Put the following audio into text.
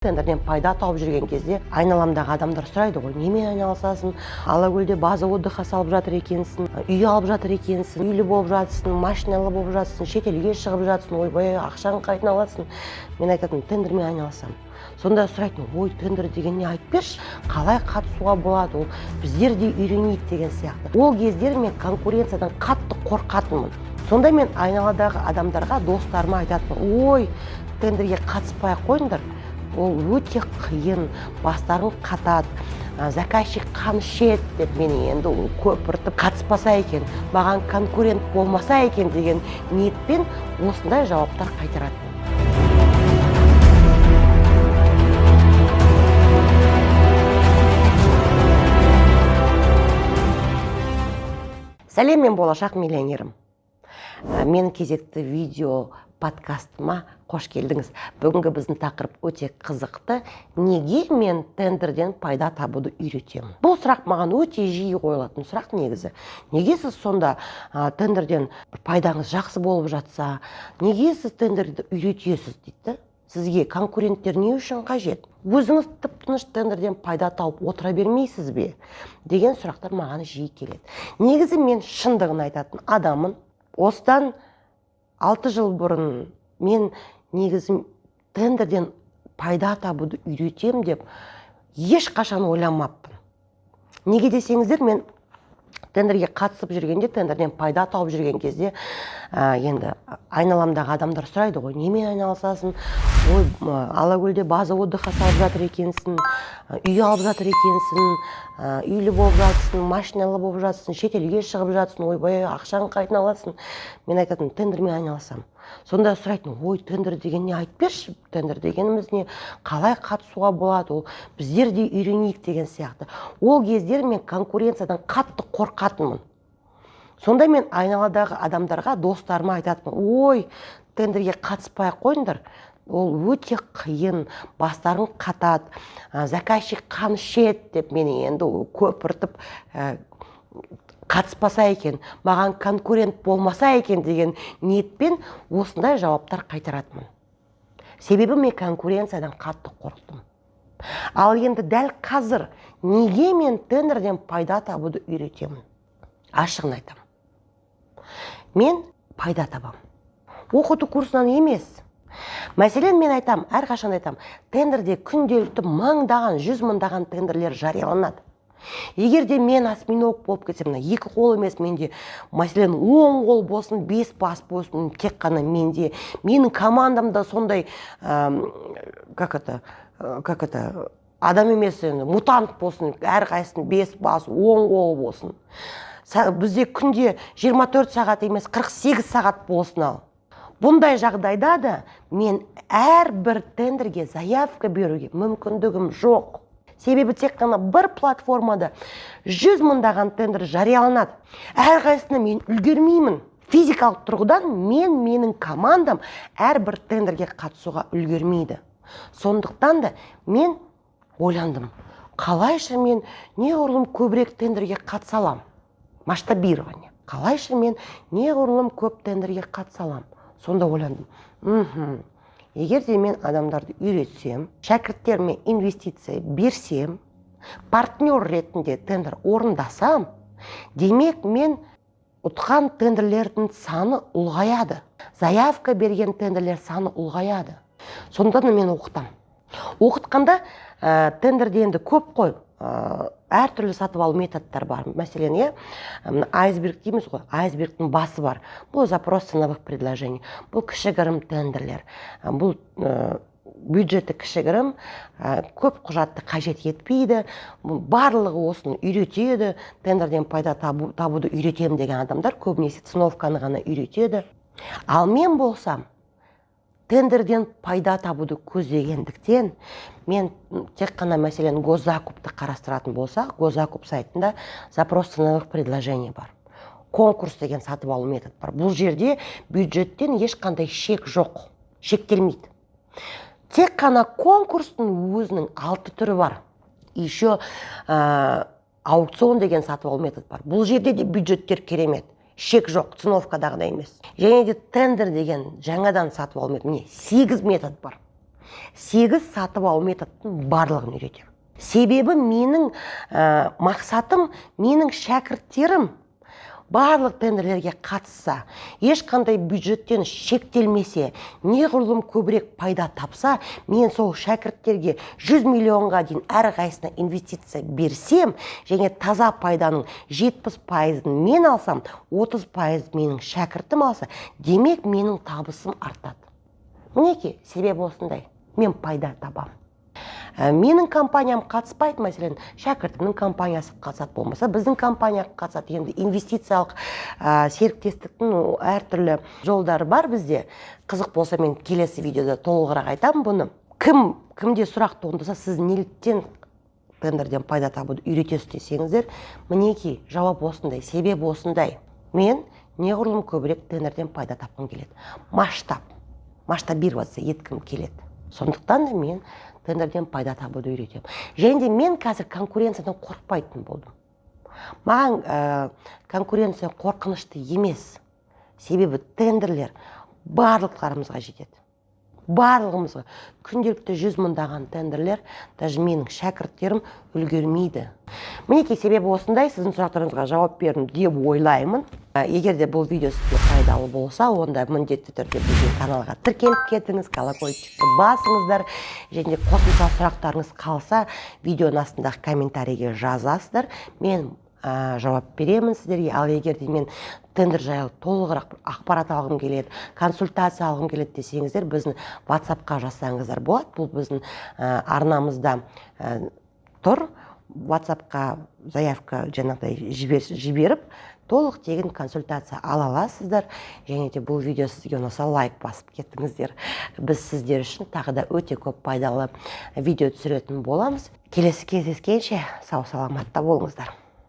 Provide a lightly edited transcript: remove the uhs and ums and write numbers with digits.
Тендерден пайда тауып жүрген кезде айналамдағы адамдар сұрайды ғой, немен айналысасың? Алакөлде база отдыха салып жатыр екенсің, үй алып жатыр екенсің, үйлі болып жатсың, машиналы болып жатсың, шетелге шығып жатсың, ойбай, ақшаң қайдан аласың? Мен айтатын, тендермен айналысамын. Сонда сұрайтын, ой, тендер деген не, айтып берші, қалай қатысуға болады, ол біздер де үйренейік деген сияқты. Ол кездер мен конкуренциядан қатты қорқатынмын. Сонда мен айналадағы адамдарға, достарыма айтатынмын, ой, тендерге қатыспай ақ қойыңдар. Ол өте қиын, бастарын қатады, заказчик қан ішеді деп мені енді көпіртіп қатыспаса екен, маған конкурент болмаса екен деген ниетпен осындай жауаптар қайтаратын. Сәлем, мен болашақ миллионерім. Менің кезекті видео подкастыма қош келдіңіз. Бүгінгі біздің тақырып өте қызықты. Неге мен тендерден пайда табуды үйретемін? Бұл сұрақ маған өте жиі қойылатын сұрақ негізі. Неге сіз сонда тендерден пайдаңыз жақсы болып жатса, неге сіз тендерді үйретесіз дейді? Сізге конкуренттер не үшін қажет? Өзіңіз тып-тыныш тендерден пайда тауып отыра бермейсіз бе? Деген сұрақтар маған жиі келеді. Негізі мен шындығын айтатын адамын. Осыдан 6 жыл бұрын мен негізі тендерден пайда табуды үйретем деп ешқашан ойламаппын. Неге десеңіздер, мен тендерге қатысып жүргенде, тендерден пайда тауып жүрген кезде, енді айналамдағы адамдар сұрайды ғой, немен айналысасың? Ой, Алакөлде база отдыха салып жатыр екенсің, үй алып жатыр екенсің, үйлі болып жатсың, машиналы болып жатсың, шетелге шығып жатсың, ойбай, ақшаң қайдан аласың? Мен айтатын, тендермен айналысамын. Сонда сұрайтын, ой, тендер деген не, айтып берші, тендер дегеніміз не, қалай қатысуға болады, ол біздер де үйренейік деген сияқты. Ол кездер мен конкуренциядан қатты қорқатынмын. Сонда мен айналадағы адамдарға, достарыма айтатынмын, ой, тендерге қатыспай ақ қойыңдар, ол өте қиын, бастарын қатады, заказчик қан ішеді деп мені енді көпіртіп қатыспаса екен, маған конкурент болмаса екен деген ниетпен осындай жауаптар қайтаратынмын. Себебі мен конкуренциядан қатты қорықтым. Ал енді дәл қазір неге мен тендерден пайда табуды үйретемін? Ашығын айтамын. Мен пайда табам. Оқыту курсынан емес. Мәселен, мен айтам, әрқашан айтам, тендерде күнделікті мыңдаған, 100 мыңдаған тендерлер жарияланады. Егер де мен осьминог болып кетсем, 2 қол емес менде, мәселен 10 қол болсын, 5 бас болсын, тек қана менде, менің командамда сондай, адам емес, мутант болсын, әрқайсының 5 бас, 10 қол болсын. Бізде күнде 24 сағат емес, 48 сағат болсын ал. Бұндай жағдайда да мен әрбір тендерге заявка беруге мүмкіндігім жоқ. Себебі тек қана бір платформада 100 мыңдаған тендер жарияланады. Әрқайсысына мен үлгермеймін. Физикалық тұрғыдан менің командам әрбір тендерге қатысуға үлгермейді. Сондықтан да мен ойландым. Қалайша мен неғұрлым көбірек тендерге қатыса аламын? Масштабирование. Қалайша мен неғұрлым көп тендерге қатыса аламын? Сонда ойландым. Егер де мен адамдарды үйретсем, шәкірттеріме инвестиция берсем, партнер ретінде тендер орындасам, демек мен ұтқан тендерлердің саны ұлғаяды. Заявка берген тендерлер саны ұлғаяды. Сонда мен оқытам. Оқытқанда тендерде енді көп қой, әртүрлі сатып алу методтар бар. Мәселен, айсберг дейміз ғой, айсбергтің басы бар. Бұл запрос ценовых предложений, бұл кішігірім тендерлер, бұл бюджеті кішігірім, көп құжатты қажет етпейді, барлығы осыны үйретеді, тендерден пайда табуды үйретем деген адамдар көбінесе ценовканы ғана үйретеді. Ал мен болсам, тендерден пайда табуды көздегендіктен, мен тек қана мәселен госзакупты қарастыратын болсақ, госзакуп сайтында запрос ценовых предложений бар. Конкурс деген сатып алу метод бар. Бұл жерде бюджеттен ешқандай шек жоқ, шектелмейді. Тек қана конкурстың өзінің 6 түрі бар. Еще аукцион деген сатып алу метод бар. Бұл жерде де бюджеттер керемет. шек жоқ, ценовкадағыдай емес. Және де тендер деген жаңадан сатып алу метод. Міне 8 метод бар. 8 сатып алу методын барлығын үйретемін. Себебі менің мақсатым, менің шәкірттерім барлық тендерлерге қатысса, ешқандай бюджеттен шектелмесе, неғұрлым көбірек пайда тапса, мен сол шәкірттерге 100 миллионға дейін әрқайсысына инвестиция берсем, және таза пайданың 70%-ын мен алсам, 30% менің шәкіртім алса, демек менің табысым артады. Мінеки, себебі осындай. Мен пайда табам. Менің компаниям қатыспайды, мәселен, шәкіртімнің компаниясы қатысады, болмаса біздің компания қатысады. Енді инвестициялық серіктестіктің әртүрлі жолдары бар бізде. Қызық болса, мен келесі видеода толығырақ айтамын бұны. Кімде сұрақ туындаса, сіз неліктен тендерден пайда табуды үйретесіз десеңіздер, мінеки, жауап осындай, себебі осындай. Мен неғұрлым көбірек тендерден пайда тапқым келеді. Масштаб беріп жатса еткім келеді. Сондықтан да мен тендерден пайда табуды үйретемін. Және де мен қазір конкуренциядан қорқпайтын болдым. Маған конкуренция қорқынышты емес. Себебі тендерлер барлықтарымызға жетеді. Барлығымызға күнделікті 100 мыңдаған тендерлер, даже менің шәкірттерім үлгермейді. Мінеки, себебі осындай, сіздің сұрақтарыңызға жауап бердім деп ойлаймын. Егер де бұл видео сізге пайдалы болса, онда міндетті түрде біздің каналға тіркеліп кетіңіз, колокольчикті басыңыздар, және қосымша сұрақтарыңыз қалса, видеоның астындағы комментарийге жазасыздар. Мен жауап беремін сіздерге. Ал егер де мен тендер жайлы толығырақ ақпарат алғым келеді, консультация алғым келеді десеңіздер, біздің WhatsApp-қа жазсаңыздар болады. Бұл біздің арнамызда тұр. WhatsApp-қа заявка жаңағыдай жіберіп, толық тегін консультация ала аласыздар. Және де бұл видео сізге ұнаса, лайк басып кеттіңіздер. Біз сіздер үшін тағы да өте көп пайдалы видео түсіретін боламыз. Келесі кездескенше сау саламатта болыңыздар.